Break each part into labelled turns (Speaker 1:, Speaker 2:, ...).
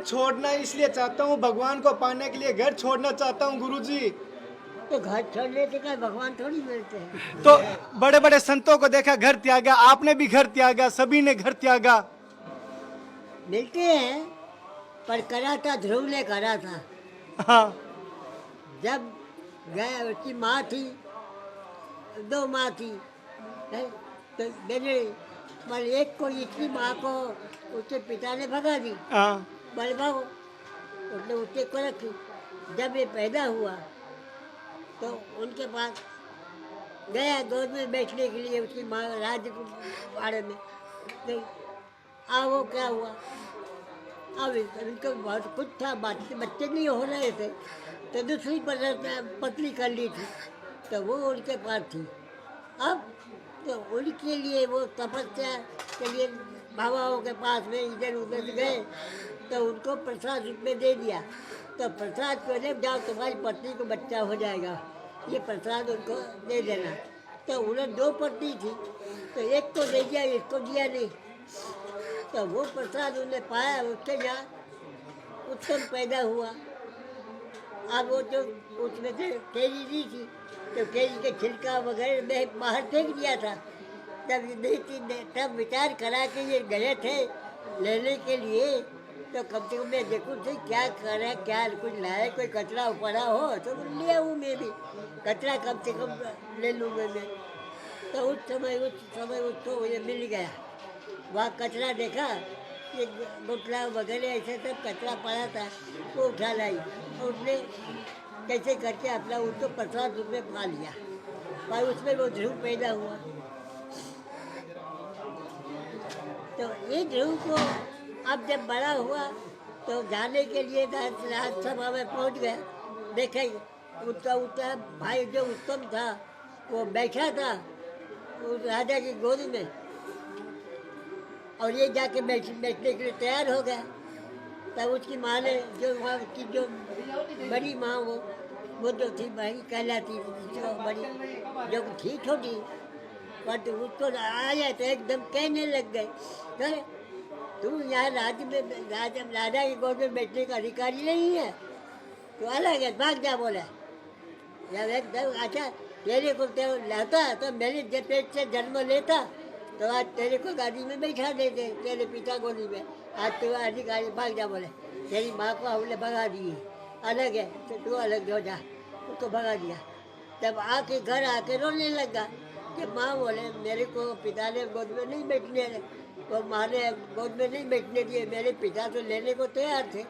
Speaker 1: छोड़ना इसलिए चाहता हूँ, भगवान को पाने के लिए घर छोड़ना चाहता हूँ गुरुजी।
Speaker 2: तो घर छोड़ने से क्या भगवान थोड़ी मिलते हैं।
Speaker 1: तो बड़े बड़े संतों को देखा घर त्यागा, आपने भी घर त्यागा, सभी ने घर त्यागा।
Speaker 2: मिलते हैं, पर करा था ध्रुव ने करा था।
Speaker 1: हाँ
Speaker 2: जब गया, उसकी माँ थी, 2 माँ थी, है? तो मैंने पर एक को, इसकी माँ को उसके पिता ने भगा दी,
Speaker 1: हाँ
Speaker 2: बोले भागो, उसने उसके को रखी। जब ये पैदा हुआ तो उनके पास गया गोद में बैठने के लिए, उसकी माँ राज्य बाड़े में गई। वो क्या हुआ, अब इनको बहुत कुछ था, बच्चे नहीं हो रहे थे, तो दूसरी पतली कर ली थी, तो वो उनके पास थी। अब तो उनके लिए वो तपस्या के लिए बाबाओं के पास में इधर उधर गए, तो उनको प्रसाद रूप में दे दिया। तो प्रसाद को ले जाओ, तुम्हारी पत्नी को बच्चा हो जाएगा, ये प्रसाद उनको दे देना। तो उन्हें 2 पत्नी थी, तो एक को दे दिया, इसको दिया नहीं। तो वो प्रसाद उन्हें पाया, उसके यहाँ उत्तम पैदा हुआ। अब वो जो उसमें से केरी दी थी, तो केरी के छिलका वगैरह में बाहर फेंक दिया था। तब विचार करा कि ये गए थे लेने के लिए, तो कम से कम मैं देखूँ थे क्या करा, क्या कुछ लाए, कोई कचरा पड़ा हो तो ले आऊँ, मैं भी कचरा कम से कम ले लूँ मैं। तो उस समय उसको ये मिल गया, वहाँ कचरा देखा, ये गुटला वगैरह ऐसे सब कचरा पड़ा था, वो उठा लाई और उसने कैसे करके अपना उसको प्रसाद रूप में पा लिया, और उसमें वो ध्रुव पैदा हुआ। तो ये ध्रुव को अब जब बड़ा हुआ तो जाने के लिए राजसभा में पहुँच गया, देखे उसका भाई जो उत्तम था वो बैठा था उस राजा की गोद में, और ये जाके बैठने के लिए तैयार हो गया। तब उसकी माँ ने, जो वहाँ की जो बड़ी माँ, वो जो थी भाई कहलाती थी, जो बड़ी जो थी छोटी, बट उसको आया तो एकदम कहने लग गए, अरे तू यहाँ राज्य में राजा की गोद में बैठने का अधिकारी नहीं है, तो अलग है, भाग जा। बोला जब एकदम अच्छा तेरे को लाता तो मेरे पेट से जन्म लेता तो आज तेरे को गाड़ी में बैठा देते, तेरे पिता गोदी में, आज तो अधिकारी, भाग जा। बोले तेरी माँ को हमने भगा दी, अलग है तो तू अलग हो जा, उसको भगा दिया। तब आके घर आके रोने लगा कि माँ, बोले मेरे को पिता ने गोद में नहीं बैठने, तो माँ ने गोद में नहीं बैठने दिए, मेरे पिता तो लेने को तैयार थे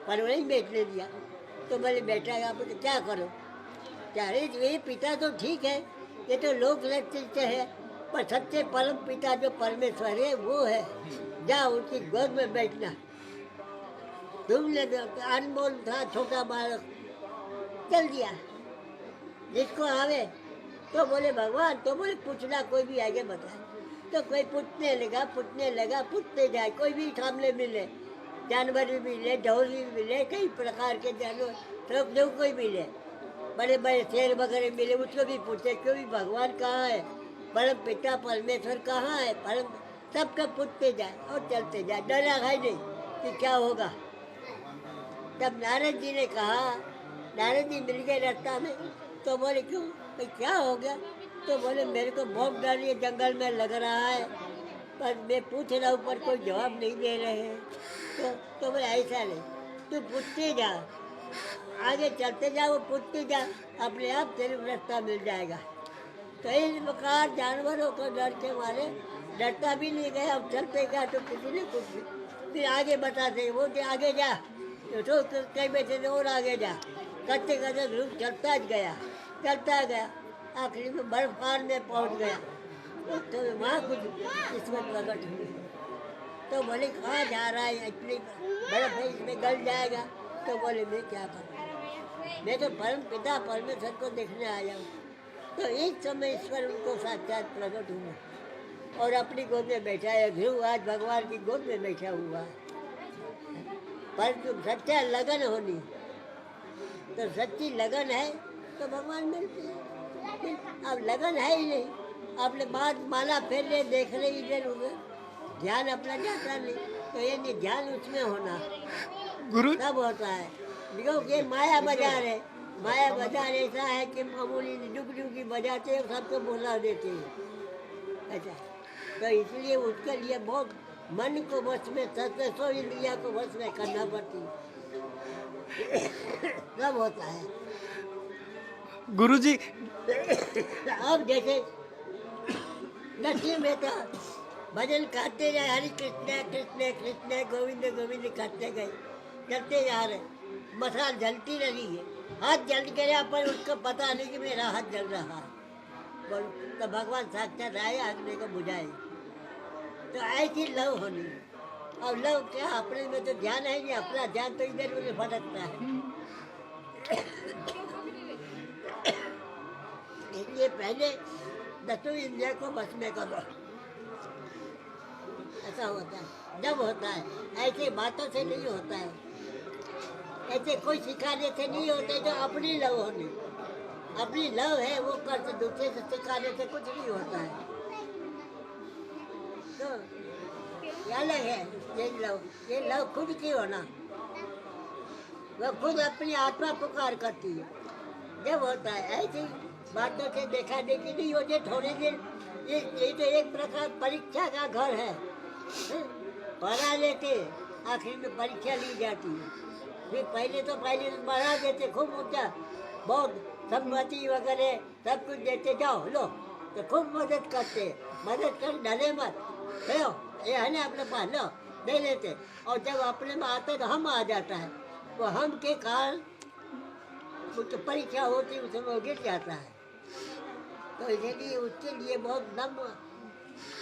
Speaker 2: पर वो नहीं बैठने दिया। तो बोले बेटा आप क्या करो, क्या ये पिता तो ठीक है, ये तो लोग लगते है, पर सच्चे परम पिता जो परमेश्वर है वो है, जा उनकी गोद में बैठना। तुमने अनमोल था छोटा बालक, चल दिया। जिसको आवे तो बोले भगवान, तो बोले पूछना, कोई भी आगे बताए, तो कोई पूछने लगा, पूछते जाए, कोई भी सामने मिले, जानवर भी मिले, ढोल भी मिले, कई प्रकार के जानवर, सब जो कोई मिले, बड़े बड़े शेर वगैरह मिले, उसको भी पूछे क्यों भी भगवान कहाँ है, परम पिता परमेश्वर कहाँ है, परम सबका पूछते जाए और चलते जाए, डरा है नहीं कि क्या होगा। तब नारद जी ने कहा, नारद जी मिल गए रास्ता में, तो बोले क्यों भाई क्या हो गया, तो बोले मेरे को बहुत डर ये जंगल में लग रहा है, पर मैं पूछ रहा हूँ पर कोई जवाब नहीं दे रहे हैं। तो बोले ऐसा नहीं, तू पूछते जा, आगे चलते जा, वो पूछते जा, अपने आप तेरे को रास्ता मिल जाएगा। तो इस प्रकार जानवरों को डर के मारे डरता भी नहीं गया, अब चलते गया तो किसी ने कुछ भी फिर आगे बताते, वो आगे जा, तो कई बैठे थे और आगे जा, करते करते ध्रुव चलता गया, आखिरी में बर्फान में पहुंच गया। तो वहाँ कुछ किस्मत प्रकट हुई, तो बोले कहाँ जा रहा है, इतनी बर्फ है, इसमें गल जाएगा। तो बोले मैं क्या करूँ, मैं तो परम पिता परमेश्वर को देखने आया हूँ। तो एक समय ईश्वर उनको साक्षात प्रकट हुआ और अपनी गोद में बैठा है। ध्रुव आज भगवान की गोद में बैठा हुआ है, पर तुम सच्चा लगन होनी, तो सच्ची लगन है तो भगवान मिलते हैं। अब लगन है ही नहीं, अपने बात माला फेर ले, देख रहे इधर उधर, ध्यान अपना जाता नहीं, तो ये नहीं ध्यान उसमें होना,
Speaker 1: गुरु
Speaker 2: तब होता है। क्योंकि ये माया बाजार है। माया बाजार ऐसा है कि मामूली डुगडुगी बजाते हैं सबको बुला देते हैं। अच्छा, तो इसलिए उसके लिए बहुत मन को वश में 700 इंद्रिया को वश में करना पड़ती है। तब होता है।
Speaker 1: गुरु जी
Speaker 2: अब जैसे नशे में तो भजन करते जाए, हरि कृष्ण कृष्ण कृष्ण गोविंद गोविंद करते गए, करते जा रहे, मसाल जलती रही है, हाथ जल गया पर उसको पता नहीं कि मेरा हाथ जल रहा है। तो भगवान साक्षात आए अग्नि को बुझाए। तो ऐसी लव होनी। और लव क्या, अपने में तो ध्यान है नहीं, अपना ध्यान तो इधर उधर भटकता है। इसलिए पहले दसों इंद्रिय को बस में करो। ऐसा होता है। जब होता है ऐसे बातों से नहीं होता है, ऐसे कोई सिखाने से नहीं होता है। जो अपनी लव होनी, अपनी लव है वो कर, दूसरे से सिखाने से कुछ नहीं होता है। तो ये अलग है। ये लव खुद की होना, वो खुद अपनी आत्मा पुकार करती है। जब होता है ऐसी बातों से देखा देखी नहीं होती थोड़ी देर। ये तो एक प्रकार परीक्षा का घर है। पढ़ा लेते, आखिर में परीक्षा ली जाती है। फिर पहले तो बढ़ा देते खूब ऊंचा, बहुत सम्मति वगैरह सब कुछ देते, जाओ लो, तो खूब मदद करते। मदद कर डरे मत, लो ये है ना अपने पास, लो दे लेते। और जब अपने में आता तो हम आ जाता है, वो हम के कारण उसकी परीक्षा होती उसमें वो गिर जाता है। तो इसलिए उसके लिए बहुत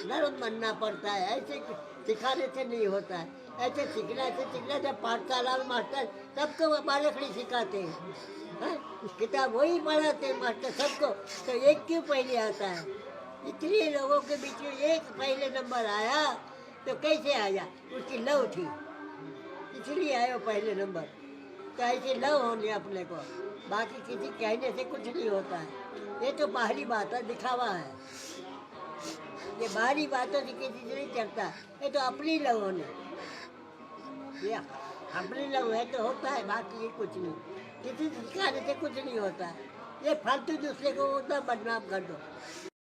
Speaker 2: नरम बनना पड़ता है। ऐसे सिखाने से नहीं होता है। ऐसे सीखना जब पाठशाला में मास्टर सबको बारीखड़ी सिखाते हैं, किताब वही पढ़ाते हैं मास्टर सबको। तो एक क्यों पहले आता है? इतने लोगों के बीच में एक पहले नंबर आया तो कैसे आया? उसकी लव थी, इसलिए आया पहले नंबर। तो ऐसी लव होनी अपने को, बाकी किसी कहने से कुछ नहीं होता है। ये तो बाहरी बात है, दिखावा है। ये बाहरी बातों से किसी से नहीं चलता। ये तो अपनी लव होनी, ये अपनी लव है तो होता है, बाकी ये कुछ नहीं। किसी से सिखाने से कुछ नहीं होता है। ये फालतू दूसरे को उतना बदनाम कर दो।